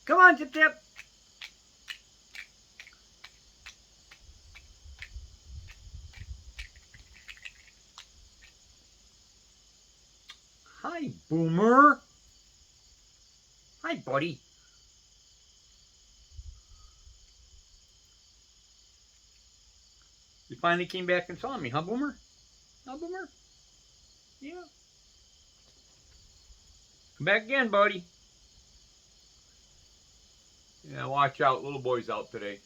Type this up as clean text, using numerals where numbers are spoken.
Come on, Tip Tip. Hi, Boomer. Hi, buddy. You finally came back and saw me, huh, Boomer? Huh, Boomer? Yeah. Come back again, buddy. Yeah, watch out. Little boy's out today.